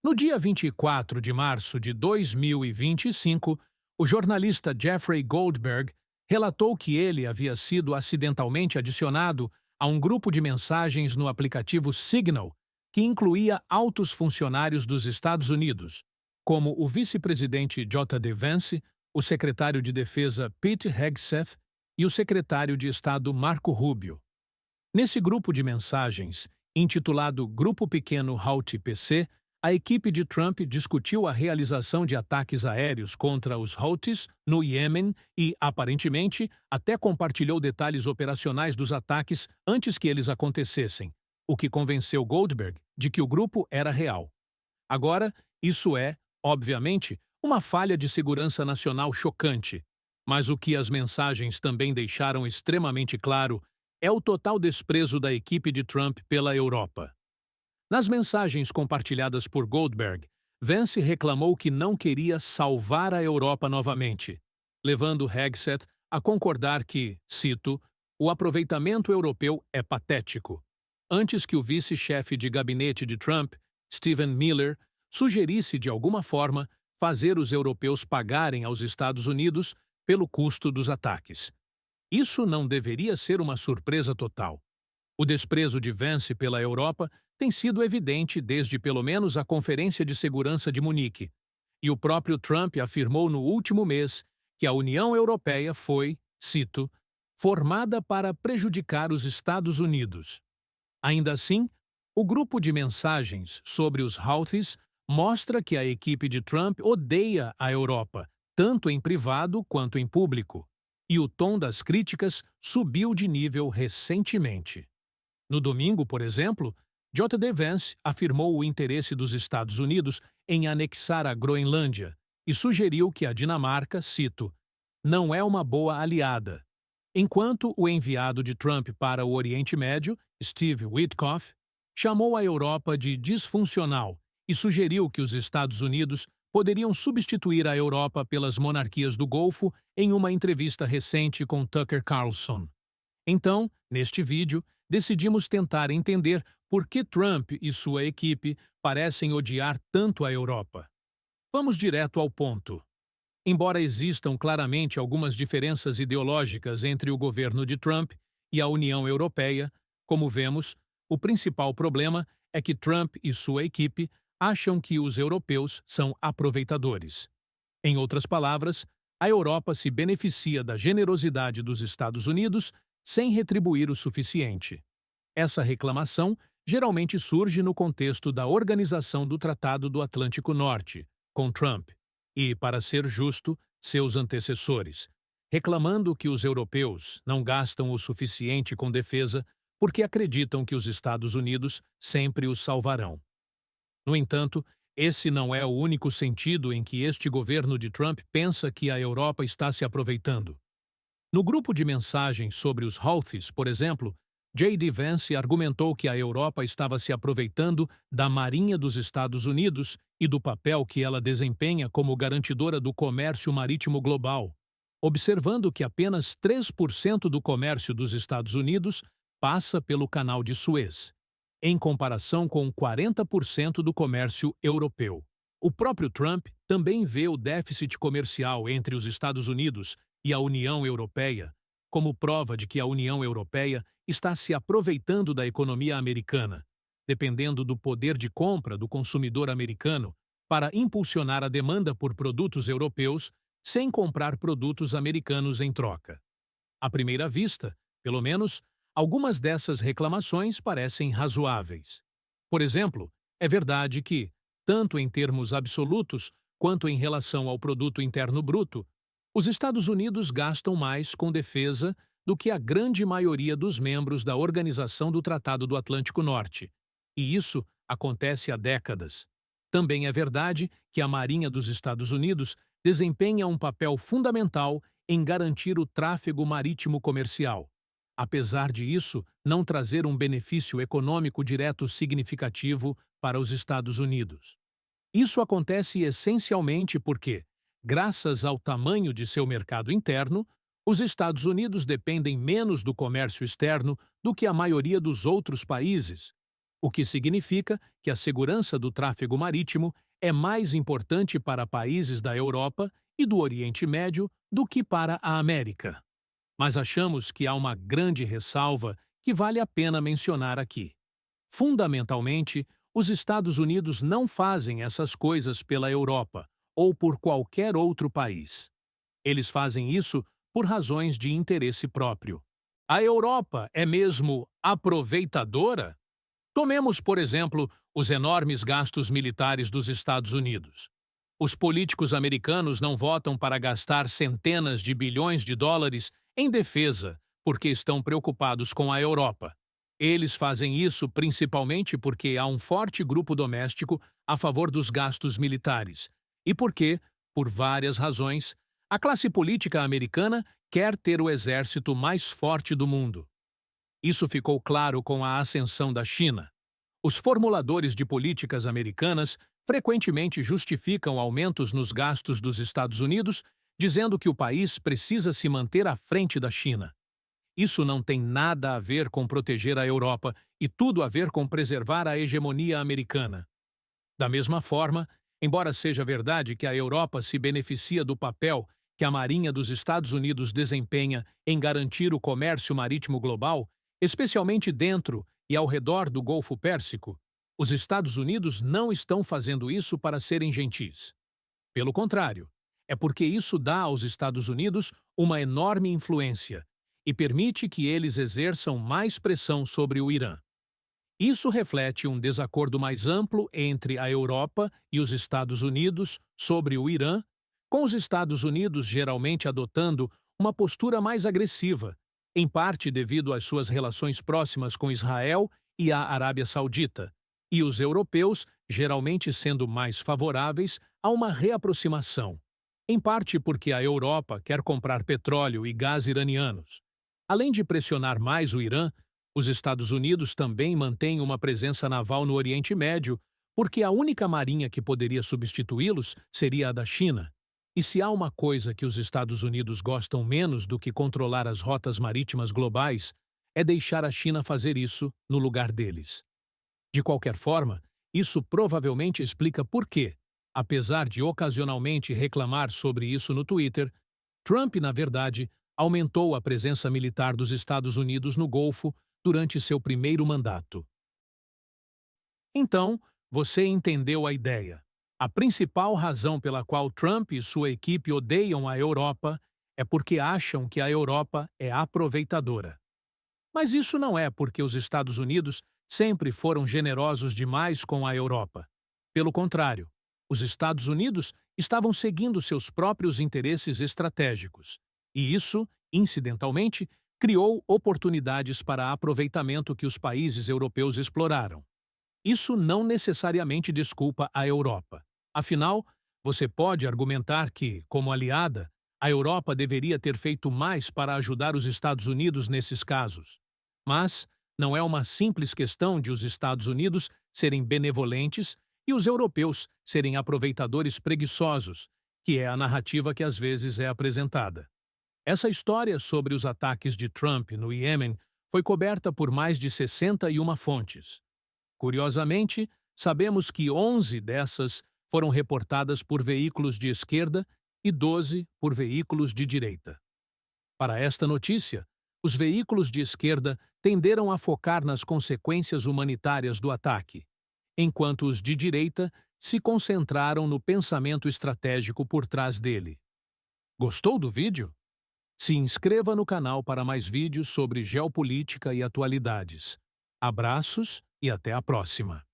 No dia 24 de março de 2025, o jornalista Jeffrey Goldberg relatou que ele havia sido acidentalmente adicionado a um grupo de mensagens no aplicativo Signal, que incluía altos funcionários dos Estados Unidos, como o vice-presidente J.D. Vance, o secretário de Defesa Pete Hegseth e o secretário de Estado Marco Rubio. Nesse grupo de mensagens, intitulado Grupo Pequeno Houthi PC, a equipe de Trump discutiu a realização de ataques aéreos contra os Houthis no Iêmen e, aparentemente, até compartilhou detalhes operacionais dos ataques antes que eles acontecessem, o que convenceu Goldberg de que o grupo era real. Agora, isso é, obviamente, uma falha de segurança nacional chocante, mas o que as mensagens também deixaram extremamente claro é o total desprezo da equipe de Trump pela Europa. Nas mensagens compartilhadas por Goldberg, Vance reclamou que não queria salvar a Europa novamente, levando Hegseth a concordar que, cito, o aproveitamento europeu é patético, antes que o vice-chefe de gabinete de Trump, Stephen Miller, sugerisse de alguma forma fazer os europeus pagarem aos Estados Unidos pelo custo dos ataques. Isso não deveria ser uma surpresa total. O desprezo de Vance pela Europa tem sido evidente desde pelo menos a Conferência de Segurança de Munique, e o próprio Trump afirmou no último mês que a União Europeia foi, cito, formada para prejudicar os Estados Unidos. Ainda assim, o grupo de mensagens sobre os Houthis mostra que a equipe de Trump odeia a Europa, tanto em privado quanto em público, e o tom das críticas subiu de nível recentemente. No domingo, por exemplo, J.D. Vance afirmou o interesse dos Estados Unidos em anexar a Groenlândia e sugeriu que a Dinamarca, cito, não é uma boa aliada, enquanto o enviado de Trump para o Oriente Médio, Steve Witkoff, chamou a Europa de disfuncional e sugeriu que os Estados Unidos poderiam substituir a Europa pelas monarquias do Golfo em uma entrevista recente com Tucker Carlson. Então, neste vídeo, decidimos tentar entender por que Trump e sua equipe parecem odiar tanto a Europa. Vamos direto ao ponto. Embora existam claramente algumas diferenças ideológicas entre o governo de Trump e a União Europeia, como vemos, o principal problema é que Trump e sua equipe acham que os europeus são aproveitadores. Em outras palavras, a Europa se beneficia da generosidade dos Estados Unidos sem retribuir o suficiente. Essa reclamação geralmente surge no contexto da Organização do Tratado do Atlântico Norte, com Trump, e, para ser justo, seus antecessores, reclamando que os europeus não gastam o suficiente com defesa porque acreditam que os Estados Unidos sempre os salvarão. No entanto, esse não é o único sentido em que este governo de Trump pensa que a Europa está se aproveitando. No grupo de mensagens sobre os Houthis, por exemplo, J.D. Vance argumentou que a Europa estava se aproveitando da Marinha dos Estados Unidos e do papel que ela desempenha como garantidora do comércio marítimo global, observando que apenas 3% do comércio dos Estados Unidos passa pelo Canal de Suez, em comparação com 40% do comércio europeu. O próprio Trump também vê o déficit comercial entre os Estados Unidos e a União Europeia como prova de que a União Europeia está se aproveitando da economia americana, dependendo do poder de compra do consumidor americano para impulsionar a demanda por produtos europeus sem comprar produtos americanos em troca. À primeira vista, pelo menos, algumas dessas reclamações parecem razoáveis. Por exemplo, é verdade que, tanto em termos absolutos quanto em relação ao produto interno bruto, os Estados Unidos gastam mais com defesa do que a grande maioria dos membros da Organização do Tratado do Atlântico Norte, e isso acontece há décadas. Também é verdade que a Marinha dos Estados Unidos desempenha um papel fundamental em garantir o tráfego marítimo comercial, apesar de isso não trazer um benefício econômico direto significativo para os Estados Unidos. Isso acontece essencialmente porque, graças ao tamanho de seu mercado interno, os Estados Unidos dependem menos do comércio externo do que a maioria dos outros países, o que significa que a segurança do tráfego marítimo é mais importante para países da Europa e do Oriente Médio do que para a América. Mas achamos que há uma grande ressalva que vale a pena mencionar aqui. Fundamentalmente, os Estados Unidos não fazem essas coisas pela Europa ou por qualquer outro país. Eles fazem isso por razões de interesse próprio. A Europa é mesmo aproveitadora? Tomemos, por exemplo, os enormes gastos militares dos Estados Unidos. Os políticos americanos não votam para gastar centenas de bilhões de dólares em defesa porque estão preocupados com a Europa. Eles fazem isso principalmente porque há um forte grupo doméstico a favor dos gastos militares e porque, por várias razões, a classe política americana quer ter o exército mais forte do mundo. Isso ficou claro com a ascensão da China. Os formuladores de políticas americanas frequentemente justificam aumentos nos gastos dos Estados Unidos, dizendo que o país precisa se manter à frente da China. Isso não tem nada a ver com proteger a Europa e tudo a ver com preservar a hegemonia americana. Da mesma forma, embora seja verdade que a Europa se beneficia do papel que a Marinha dos Estados Unidos desempenha em garantir o comércio marítimo global, especialmente dentro e ao redor do Golfo Pérsico, os Estados Unidos não estão fazendo isso para serem gentis. Pelo contrário, é porque isso dá aos Estados Unidos uma enorme influência e permite que eles exerçam mais pressão sobre o Irã. Isso reflete um desacordo mais amplo entre a Europa e os Estados Unidos sobre o Irã, com os Estados Unidos geralmente adotando uma postura mais agressiva, em parte devido às suas relações próximas com Israel e a Arábia Saudita, e os europeus geralmente sendo mais favoráveis a uma reaproximação, em parte porque a Europa quer comprar petróleo e gás iranianos. Além de pressionar mais o Irã, os Estados Unidos também mantêm uma presença naval no Oriente Médio, porque a única marinha que poderia substituí-los seria a da China. E se há uma coisa que os Estados Unidos gostam menos do que controlar as rotas marítimas globais, é deixar a China fazer isso no lugar deles. De qualquer forma, isso provavelmente explica por que, apesar de ocasionalmente reclamar sobre isso no Twitter, Trump, na verdade, aumentou a presença militar dos Estados Unidos no Golfo durante seu primeiro mandato. Então, você entendeu a ideia. A principal razão pela qual Trump e sua equipe odeiam a Europa é porque acham que a Europa é aproveitadora. Mas isso não é porque os Estados Unidos sempre foram generosos demais com a Europa. Pelo contrário, os Estados Unidos estavam seguindo seus próprios interesses estratégicos. E isso, incidentalmente, criou oportunidades para aproveitamento que os países europeus exploraram. Isso não necessariamente desculpa a Europa. Afinal, você pode argumentar que, como aliada, a Europa deveria ter feito mais para ajudar os Estados Unidos nesses casos. Mas não é uma simples questão de os Estados Unidos serem benevolentes e os europeus serem aproveitadores preguiçosos, que é a narrativa que às vezes é apresentada. Essa história sobre os ataques de Trump no Iêmen foi coberta por mais de 61 fontes. Curiosamente, sabemos que 11 dessas foram reportadas por veículos de esquerda e 12 por veículos de direita. Para esta notícia, os veículos de esquerda tenderam a focar nas consequências humanitárias do ataque, enquanto os de direita se concentraram no pensamento estratégico por trás dele. Gostou do vídeo? Se inscreva no canal para mais vídeos sobre geopolítica e atualidades. Abraços e até a próxima!